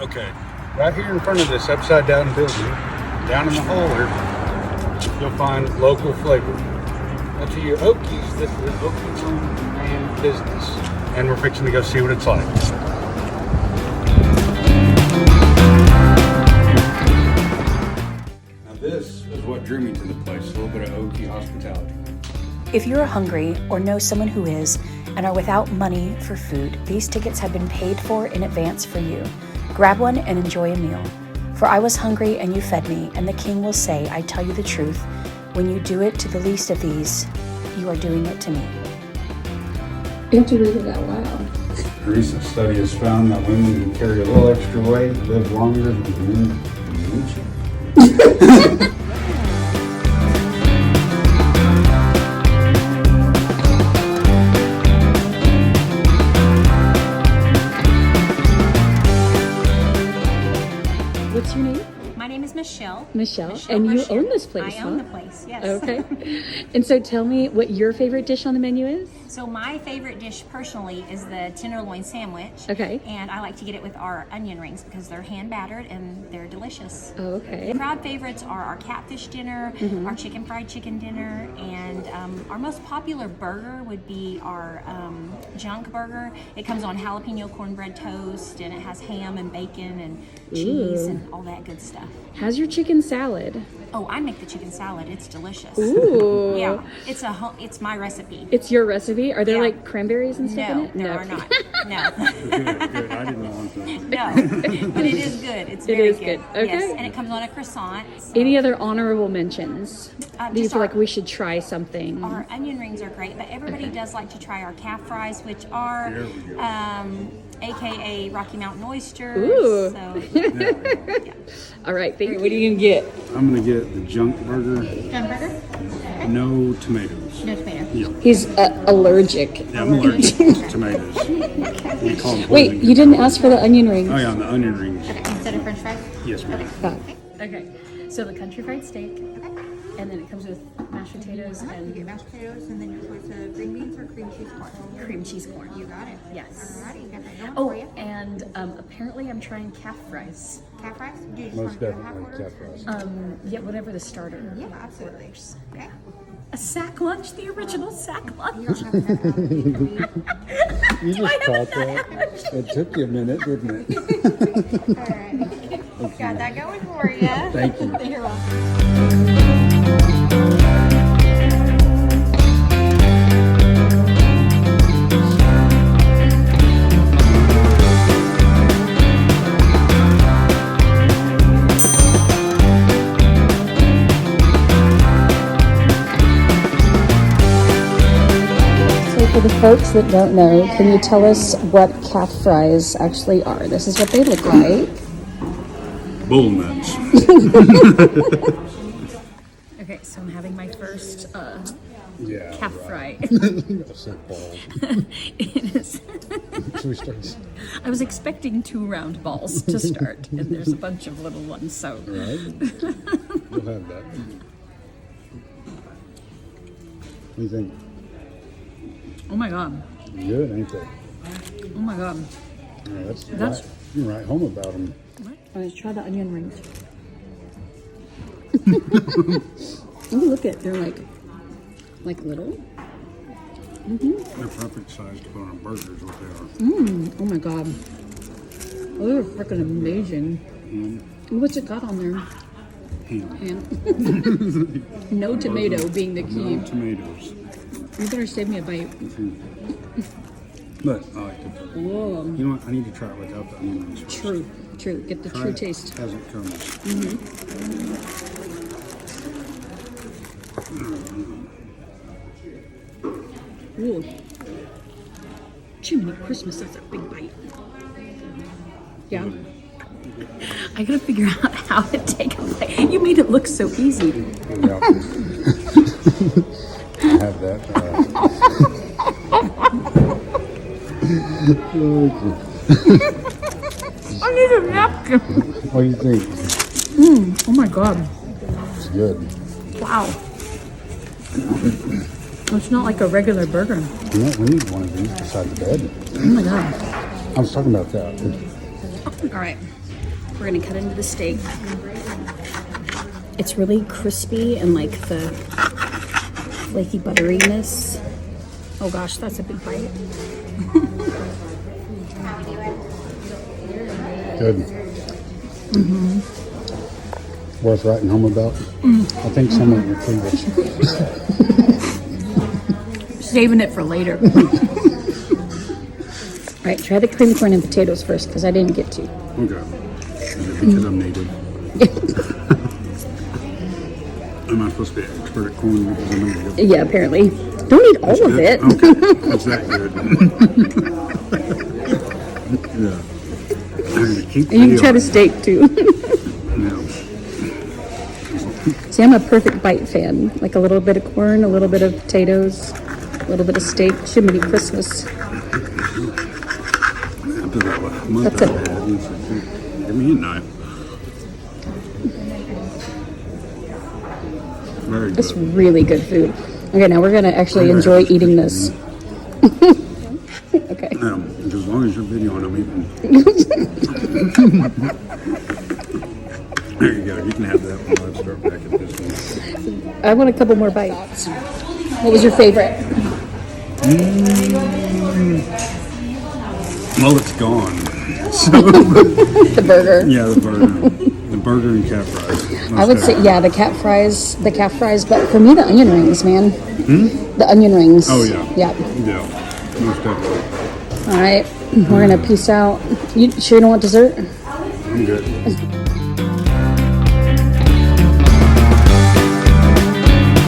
Okay. Right here in front of this upside down building, down in the hauler, you'll find local flavor. Now to your Okies, this is an Okie-owned and business. And we're fixing to go see what it's like. Now this is what drew me to the place, a little bit of Okie hospitality. If you are hungry or know someone who is and are without money for food, these tickets have been paid for in advance for you. Grab one and enjoy a meal. For I was hungry and you fed me, and the King will say, I tell you the truth, when you do it to the least of these, you are doing it to me. You have to read it out loud. A recent study has found that women who carry a little extra weight live longer than men. What's your name? My name is Michelle. Michelle. And you own this place, I own the place, yes. Okay. And so tell me what your favorite dish on the menu is? So my favorite dish personally is the tenderloin sandwich. Okay. And I like to get it with our onion rings because they're hand battered and they're delicious. Oh, okay. Crowd favorites are our catfish dinner, our chicken fried chicken dinner, and our most popular burger would be our junk burger. It comes on jalapeno cornbread toast, and it has ham and bacon and cheese and all that good stuff. How's your chicken salad? Oh, I make the chicken salad. It's delicious. Ooh. Yeah, it's my recipe. It's your recipe? Are there Yeah. like cranberries and stuff in No, it? there are not. No. Good. I didn't want that. No, but it is good. It's It very is good. Okay. Yes, and it comes on a croissant. So Any other honorable mentions? Do you just feel our- like we should try something? our onion rings are great, but everybody does like to try our calf fries, which are, There we go. AKA Rocky Mountain oysters. Ooh. So, yeah. All right, thank you. What are you going to get? I'm gonna get the junk burger, Hamburger? no tomatoes. No tomato. Yeah, He's allergic. yeah, I'm allergic to tomatoes. We call them Wait, poison you didn't ask for the onion rings. Oh yeah, and the onion rings. Instead of French fries? Yes, ma'am. Okay, so the country fried steak, and then it comes with mashed potatoes You and get mashed potatoes and then your choice of green beans or cream cheese corn. cream cheese corn. You got it. Yes. Alrighty, got that going Oh, for you. and apparently I'm trying calf fries. Calf fries? Do you just Most want to do a half definitely order? calf fries. Yeah, whatever the starter. Yeah, absolutely. Okay. A sack lunch, the original sack You lunch. don't have that allocated. You just caught that. It took you a minute, didn't it? Alright. Got that going for you. Thank you. You're welcome. So for the folks that don't know, can you tell us what calf fries actually are? This is what they look like. Bull nuts. Okay, so I'm having my first Yeah. calf fry. Sick balls. It is. Should we start? I was expecting 2 round balls to start, and there's a bunch of little ones, so. Right? You'll have that. What do you think? Oh my god. Good, ain't they? Oh my god. Yeah, that's That's- right. You can write home about them. Let's try the onion rings. Oh, look at they're like little. They're perfect size to put on a burger is what they are. Oh my god. Oh, they're freaking amazing. What's it got on there? Ham. Ham. No tomato being the key. No tomatoes. You better save me a bite. But I like it. Whoa. You know what? I need to try it without the onion rings first. True. Get the Try true it taste. as it comes. Ooh. Jiminy Christmas, that's a big bite. Yeah. I gotta figure out how to take a bite. You made it look so easy. Yeah. I have that. I need a napkin. What do you think? Oh my god. It's good. Wow. It's not like a regular burger. You know, we need one of these beside the bed. Oh my god. I was talking about that. All right, we're gonna cut into the steak. It's really crispy and like the flaky butteriness. Oh gosh, that's a big bite. Good. Worth writing home about. I think some of your cleavage. Saving it for later. All right, try the cream corn and potatoes first because I didn't get to. Okay. Because I'm native. Am I supposed to be an expert at corn because I'm native? Yeah, apparently. Don't eat all of it. Okay. That's that good. Yeah. I'm gonna keep You can try the steak too. Yeah. See, I'm a perfect bite fan. Like a little bit of corn, a little bit of potatoes, a little bit of steak. Jiminy Christmas. After that month That's I it. had, it's like, give me a knife. Very It's good. really good food. Okay, now we're gonna actually enjoy eating this. Okay. As long as you're videoing, I'm eating. There you go. You can have that one. Let's start back at this one. I want a couple more bites. What was your favorite? Well, it's gone. So, The burger. yeah, the burger and cat fries. I would say, yeah, the calf fries, but for me, the onion rings, man. The onion rings. Oh yeah. Yeah. Yeah. Most definitely. All right, we're gonna peace out. You sure you don't want dessert? I'm good.